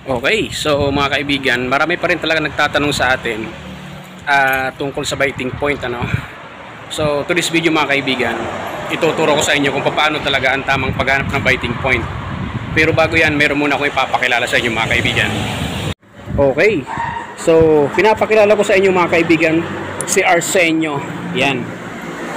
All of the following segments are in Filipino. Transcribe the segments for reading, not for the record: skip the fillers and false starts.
Okay, so mga kaibigan, marami pa rin talaga nagtatanong sa atin tungkol sa biting point, ano. So to this video mga kaibigan, ituturo ko sa inyo kung paano talaga ang tamang paghanap ng biting point. Pero bago yan, meron muna akong ipapakilala sa inyo mga kaibigan. Okay, so pinapakilala ko sa inyo mga kaibigan si Arsenio. Yan.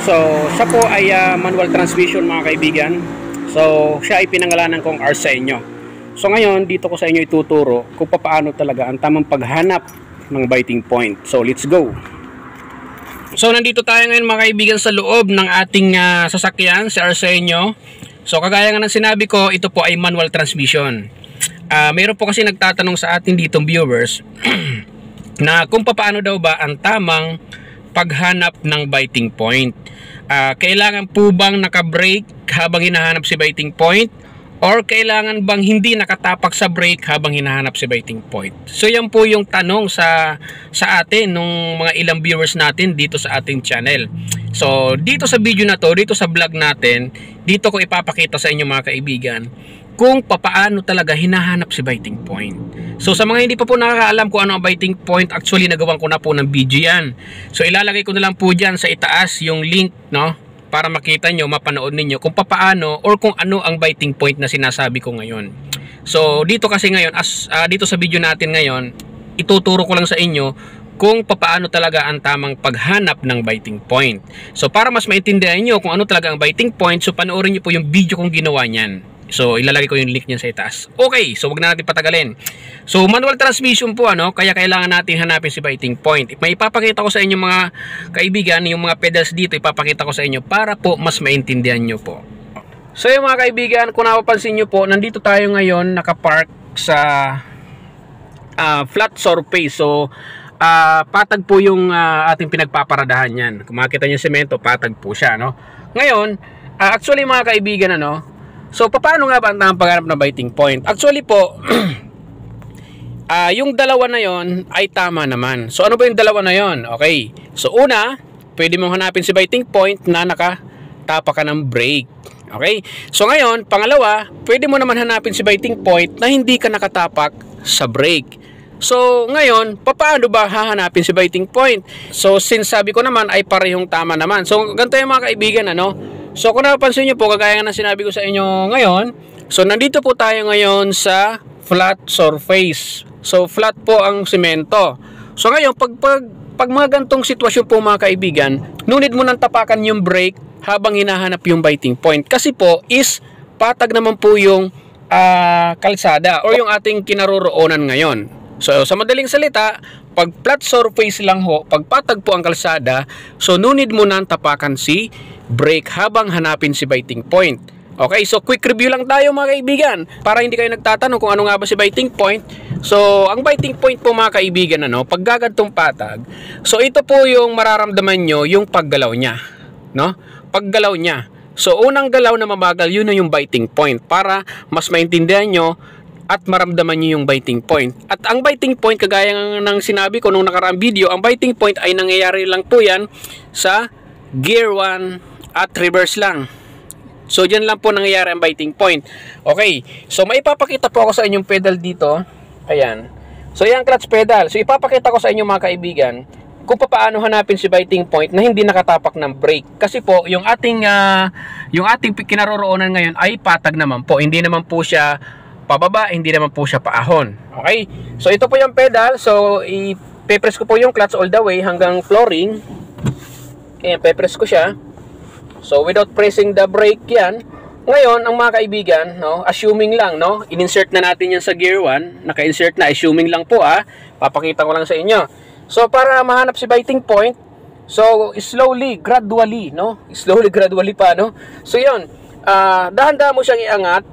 So siya po ay manual transmission mga kaibigan. So siya ay pinangalanan kong Arsenio. So ngayon, dito ko sa inyo ituturo kung paano talaga ang tamang paghanap ng biting point. So let's go! So nandito tayo ngayon mga kaibigan sa loob ng ating sasakyan, si Arsenio. So kagaya nga ng sinabi ko, ito po ay manual transmission. Mayroon po kasi nagtatanong sa atin ditong viewers na kung paano daw ba ang tamang paghanap ng biting point. Kailangan po bang naka-brake habang hinahanap si biting point? Or kailangan bang hindi nakatapak sa brake habang hinahanap si biting point? So yan po yung tanong sa atin nung mga ilang viewers natin dito sa ating channel. So dito sa video na to, dito sa vlog natin, dito ko ipapakita sa inyo mga kaibigan kung paano talaga hinahanap si biting point. So sa mga hindi pa po nakakaalam kung ano ang biting point, actually nagawan ko na po ng video yan. So ilalagay ko na lang po dyan sa itaas yung link, no? Para makita nyo, mapanood ninyo kung paano or kung ano ang biting point na sinasabi ko ngayon. So dito kasi ngayon, dito sa video natin ngayon, ituturo ko lang sa inyo kung paano talaga ang tamang paghanap ng biting point. So para mas maintindihan nyo kung ano talaga ang biting point, so panoorin nyo po yung video kong ginawa niyan. So ilalagay ko yung link niyan sa itaas. Okay, so wag na natin patagalin. So manual transmission po, ano, kaya kailangan natin hanapin si biting point. May ipapakita ko sa inyo mga kaibigan, yung mga pedals dito ipapakita ko sa inyo para po mas maintindihan nyo po. So yung mga kaibigan, kung napapansin nyo po, nandito tayo ngayon nakapark sa flat surface. So patag po yung ating pinagpaparadahan yan. Kung makita nyo semento, patag po siya, no? Ngayon, actually mga kaibigan, ano, so paano nga ba ang tamang paghanap ng biting point? Actually po, yung dalawa na yon ay tama naman. So ano ba yung dalawa na yon? Okay, so una, pwede mong hanapin si biting point na nakatapak ka ng brake. Okay, so ngayon, pangalawa, pwede mo naman hanapin si biting point na hindi ka nakatapak sa brake. So ngayon, paano ba hahanapin si biting point? So since sabi ko naman ay parehong tama naman. So ganito yung mga kaibigan, ano. So kung napapansin nyo po, kagaya ng sinabi ko sa inyo ngayon, so nandito po tayo ngayon sa flat surface. So flat po ang semento. So ngayon, pag mga gantong sitwasyon po mga kaibigan, no need mo nang tapakan yung brake habang hinahanap yung biting point. Kasi po is patag naman po yung kalsada o yung ating kinaroroonan ngayon. So sa madaling salita, pag flat surface lang ho, pag patag po ang kalsada, so no need mo nang tapakan si brake habang hanapin si biting point. Okay, so quick review lang tayo mga kaibigan para hindi kayo nagtatanong kung ano nga ba si biting point. So ang biting point po mga kaibigan, ano, pag gagantong patag, so ito po yung mararamdaman nyo yung paggalaw niya, no? Paggalaw niya. So unang galaw na mabagal, yun na yung biting point para mas maintindihan nyo at maramdaman nyo yung biting point. At ang biting point, kagaya ng sinabi ko nung nakaraang video, ang biting point ay nangyayari lang po yan sa gear 1 at reverse lang. So dyan lang po nangyayari ang biting point. Okay, so maipapakita po ako sa inyong pedal dito. Ayan. So yan clutch pedal. So ipapakita ko sa inyo mga kaibigan kung paano hanapin si biting point na hindi nakatapak ng brake. Kasi po yung ating kinaroroonan ngayon ay patag naman po. Hindi naman po siya pababa, hindi naman po siya paahon. Okay? So ito po yung pedal. So i-press ko po yung clutch all the way hanggang flooring. Ayan, pe-press ko siya. So without pressing the brake yan. Ngayon, ang mga kaibigan, no, assuming lang, no, in-insert na natin yan sa gear 1. Naka-insert na, assuming lang po papakita ko lang sa inyo. So para mahanap si biting point, so slowly, gradually, no? Slowly, gradually pa, no? So yun, dahan-dahan mo siyang iangat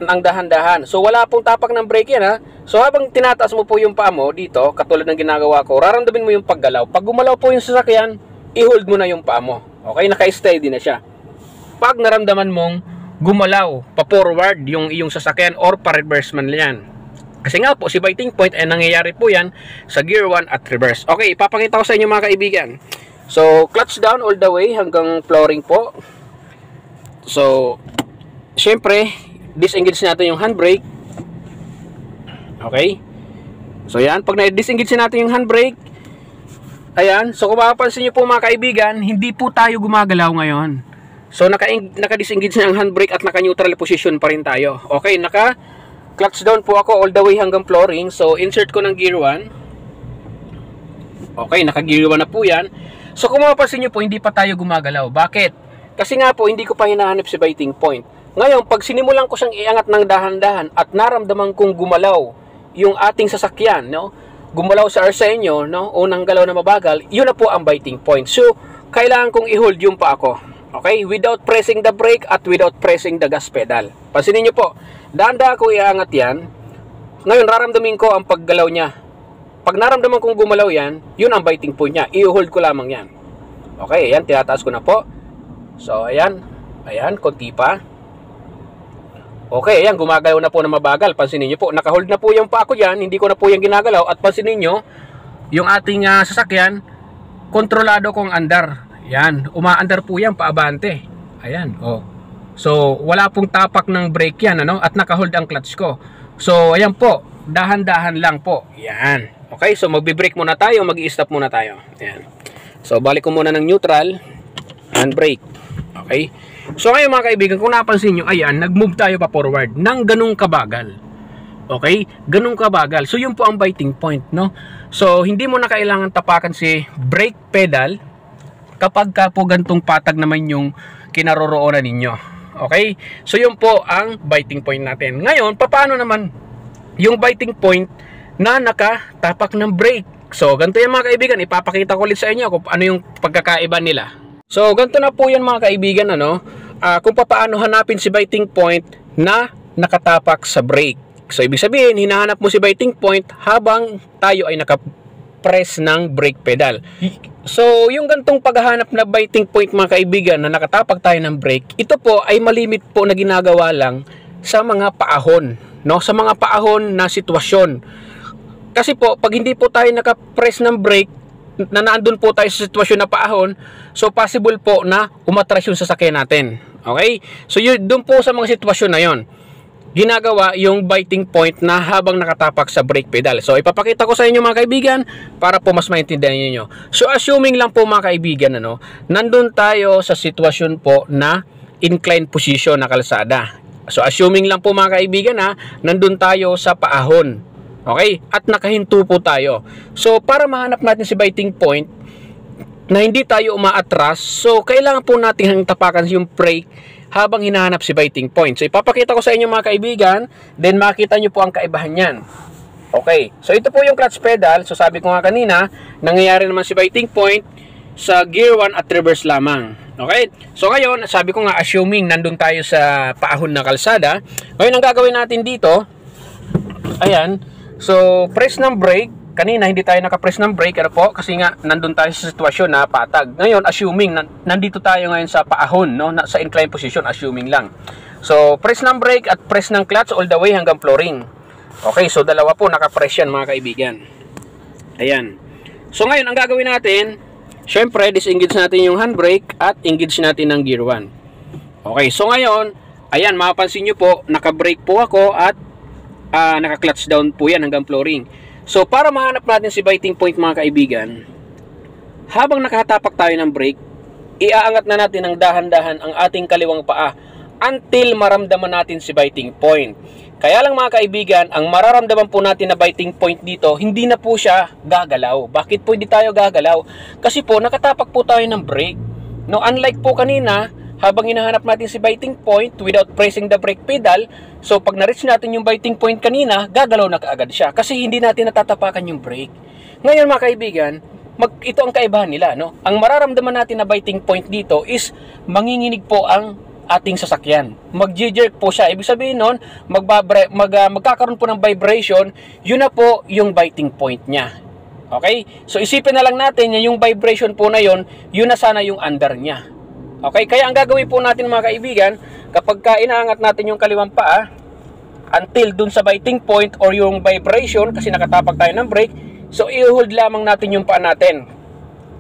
ng dahan-dahan. So wala pong tapak ng brake yan, ha. So habang tinataas mo po yung paa mo dito, katulad ng ginagawa ko, raramdamin mo yung paggalaw. Pag gumalaw po yung sasakyan, i-hold mo na yung paa mo. Okay, naka-steady na siya. Pag naramdaman mong gumalaw, pa-forward yung iyong sasakyan or pa-reverse man yan. Kasi nga po, si biting point ay nangyayari po yan sa gear 1 at reverse. Okay, ipapakita ko sa inyo mga kaibigan. So, clutch down all the way hanggang flooring po. So, syempre, disengage natin yung handbrake. Okay? So yan, pag na-disengage natin yung handbrake, ayan, so kung mapapansin nyo po mga kaibigan, hindi po tayo gumagalaw ngayon. So naka-disengage na ang handbrake at naka-neutral position pa rin tayo. Okay, naka-clutch down po ako all the way hanggang flooring. So insert ko ng gear 1. Okay, naka-gear 1 na po yan. So kung mapapansin nyo po, hindi pa tayo gumagalaw. Bakit? Kasi nga po, hindi ko pa hinahanap si biting point. Ngayon, pag sinimulan ko siyang iangat ng dahan-dahan at naramdaman kong gumalaw yung ating sasakyan, no? Gumalaw sa arsenyo, no? Unang galaw na mabagal, yun na po ang biting point. So, kailangan kong i-hold yung pa ako. Okay? Without pressing the brake at without pressing the gas pedal. Pansinin nyo po, dahan-dahan ko iangat yan. Ngayon, raramdamin ko ang paggalaw niya. Pag naramdaman kong gumalaw yan, yun ang biting point niya. I-hold ko lamang yan. Okay, ayan, tinataas ko na po. So, ayan. Ayan, konti pa. Okay, ayan, gumagalaw na po na mabagal. Pansinin nyo po, nakahold na po yung pa ako dyan. Hindi ko na po yung ginagalaw. At pansinin nyo, yung ating sasakyan, kontrolado kong andar. Yan, umaandar po yan, paabante. Ayan, oh. So, wala pong tapak ng brake yan, ano? At nakahold ang clutch ko. So, ayan po, dahan-dahan lang po. Yan. Okay, so magbe-brake muna tayo, mag-i-stop muna tayo. Ayan. So, balik ko muna ng neutral, handbrake. Okay? So ngayon mga kaibigan, kung napansin nyo, ayan, nag-move tayo pa forward ng ganung kabagal. Okay? Ganung kabagal. So yun po ang biting point, no? So hindi mo na kailangan tapakan si brake pedal kapag ka po gantong patag naman yung kinaroroonan ninyo. Okay? So yun po ang biting point natin. Ngayon, paano naman yung biting point na nakatapak ng brake? So ganito yan mga kaibigan, ipapakita ko ulit sa inyo kung ano yung pagkakaiba nila. So, ganito na po yan mga kaibigan, ano? Kung paano hanapin si biting point na nakatapak sa brake. So, ibig sabihin, hinahanap mo si biting point habang tayo ay nakapress ng brake pedal. So, yung gantong paghahanap na biting point mga kaibigan na nakatapak tayo ng brake, ito po ay malimit po na ginagawa lang sa mga paahon, no? Sa mga paahon na sitwasyon. Kasi po, pag hindi po tayo nakapress ng brake, na naandun po tayo sa sitwasyon na paahon, so possible po na umatras yung sasakyan natin. Okay? So yun, doon po sa mga sitwasyon na yon, ginagawa yung biting point na habang nakatapak sa brake pedal. So ipapakita ko sa inyo mga kaibigan para po mas maintindihan niyo. So assuming lang po mga kaibigan, ano, nandun tayo sa sitwasyon po na inclined position na kalsada. So assuming lang po mga kaibigan na nandun tayo sa paahon. Okay? At nakahinto po tayo. So, para mahanap natin si biting point na hindi tayo umaatras, so, kailangan po natin tapakan yung brake habang hinahanap si biting point. So, ipapakita ko sa inyo mga kaibigan, then makita nyo po ang kaibahan yan. Okay. So, ito po yung clutch pedal. So, sabi ko nga kanina, nangyayari naman si biting point sa gear 1 at reverse lamang. Okay? So, ngayon, sabi ko nga, assuming nandun tayo sa paahon na kalsada, ngayon, ang gagawin natin dito, ayan, so, press ng brake. Kanina, hindi tayo nakapress ng brake. Ano po? Kasi nga, nandun tayo sa sitwasyon na patag. Ngayon, assuming, nandito tayo ngayon sa paahon, no? Sa inclined position, assuming lang. So, press ng brake at press ng clutch all the way hanggang flooring. Okay, so dalawa po nakapress yan mga kaibigan. Ayan. So, ngayon, ang gagawin natin, syempre, disengage natin yung handbrake at engage natin ng gear 1. Okay, so ngayon, ayan, mapapansin nyo po, naka-brake po ako at naka-clutch down po yan hanggang flooring. So, para mahanap natin si biting point mga kaibigan, habang nakatapak tayo ng brake, iaangat na natin ng dahan-dahan ang ating kaliwang paa until maramdaman natin si biting point. Kaya lang mga kaibigan, ang mararamdaman po natin na biting point dito, hindi na po siya gagalaw. Bakit po hindi tayo gagalaw? Kasi po, nakatapak po tayo ng brake. No, unlike po kanina, habang hinahanap natin si biting point without pressing the brake pedal, so pag na-reach natin yung biting point kanina, gagalaw na kaagad siya kasi hindi natin natatapakan yung brake. Ngayon mga kaibigan, ito ang kaibahan nila, no? Ang mararamdaman natin na biting point dito is manginginig po ang ating sasakyan. Mag-jerk po siya. Ibig sabihin nun, magkakaroon po ng vibration, yun na po yung biting point niya. Okay? So isipin na lang natin yung vibration po na yun na sana yung under niya. Okay, kaya ang gagawin po natin mga kaibigan, kapag inaangat natin yung kaliwang paa until dun sa biting point or yung vibration kasi nakatapak tayo ng brake, so i-hold lamang natin yung paa natin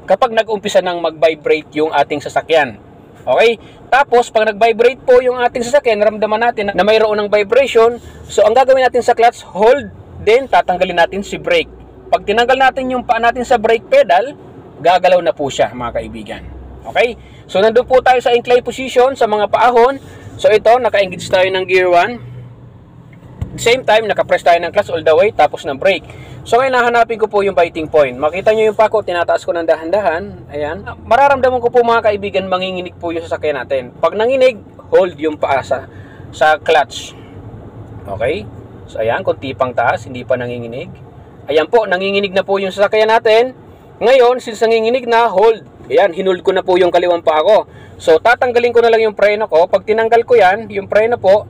kapag nag-umpisa nang mag-vibrate yung ating sasakyan. Okay? Tapos pag nag-vibrate po yung ating sasakyan, ramdaman natin na mayroon ng vibration, so ang gagawin natin sa clutch, hold then tatanggalin natin si brake. Pag tinanggal natin yung paa natin sa brake pedal, gagalaw na po siya mga kaibigan. Okay? So nandun po tayo sa incline position sa mga paahon. So ito, naka-engage tayo ng gear 1. At the same time, naka-press tayo ng clutch all the way, tapos ng brake. So ngayon, nahanapin ko po yung biting point. Makita nyo yung pako, tinataas ko ng dahan-dahan. Ayan. Mararamdaman ko po mga kaibigan, manginginig po yung sasakyan natin. Pag nanginig, hold yung paa sa clutch. Okay? So ayan, kung tipang taas, hindi pa nanginginig. Ayan po, nanginginig na po yung sasakyan natin. Ngayon, since nanginginig na, hold. Ayan, hinold ko na po yung kaliwang paa ko. So tatanggalin ko na lang yung preno ko. Pag tinanggal ko yan, yung preno po,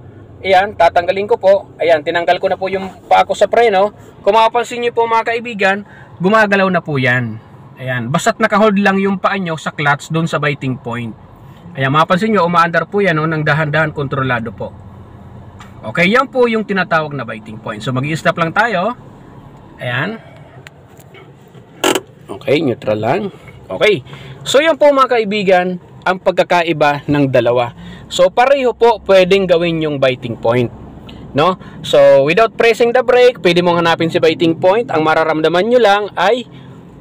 ayan, tatanggalin ko po. Ayan, tinanggal ko na po yung paa ko sa preno. Kung mapapansin nyo po mga kaibigan, gumagalaw na po yan. Ayan, basta't nakahold lang yung paa nyo sa clutch doon sa biting point. Ayan, mapapansin nyo, umaandar po yan ng dahan-dahan, kontrolado po. Okay, yan po yung tinatawag na biting point. So mag-i-stop lang tayo. Ayan. Okay, neutral lang. Okay, so yan po mga kaibigan, ang pagkakaiba ng dalawa. So pareho po pwedeng gawin yung biting point, no? So without pressing the brake, pwede mong hanapin si biting point. Ang mararamdaman nyo lang ay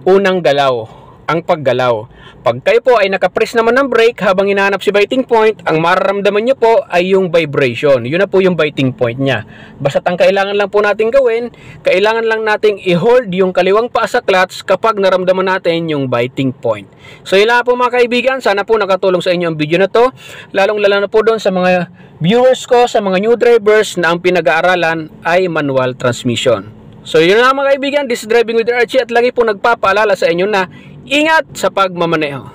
unang galaw, ang paggalaw. Pag kayo po ay nakapress naman ng brake habang hinahanap si biting point, ang mararamdaman nyo po ay yung vibration. Yun na po yung biting point nya. Basta ang kailangan lang po natin gawin, kailangan lang nating i-hold yung kaliwang paa sa clutch kapag naramdaman natin yung biting point. So yun lang po mga kaibigan, sana po nakatulong sa inyo ang video na to. Lalong-lalo na po doon sa mga viewers ko, sa mga new drivers na ang pinag-aaralan ay manual transmission. So yun lang mga kaibigan, this is Driving with Archie at lagi po nagpapaalala sa inyo na ingat sa pagmamaneho.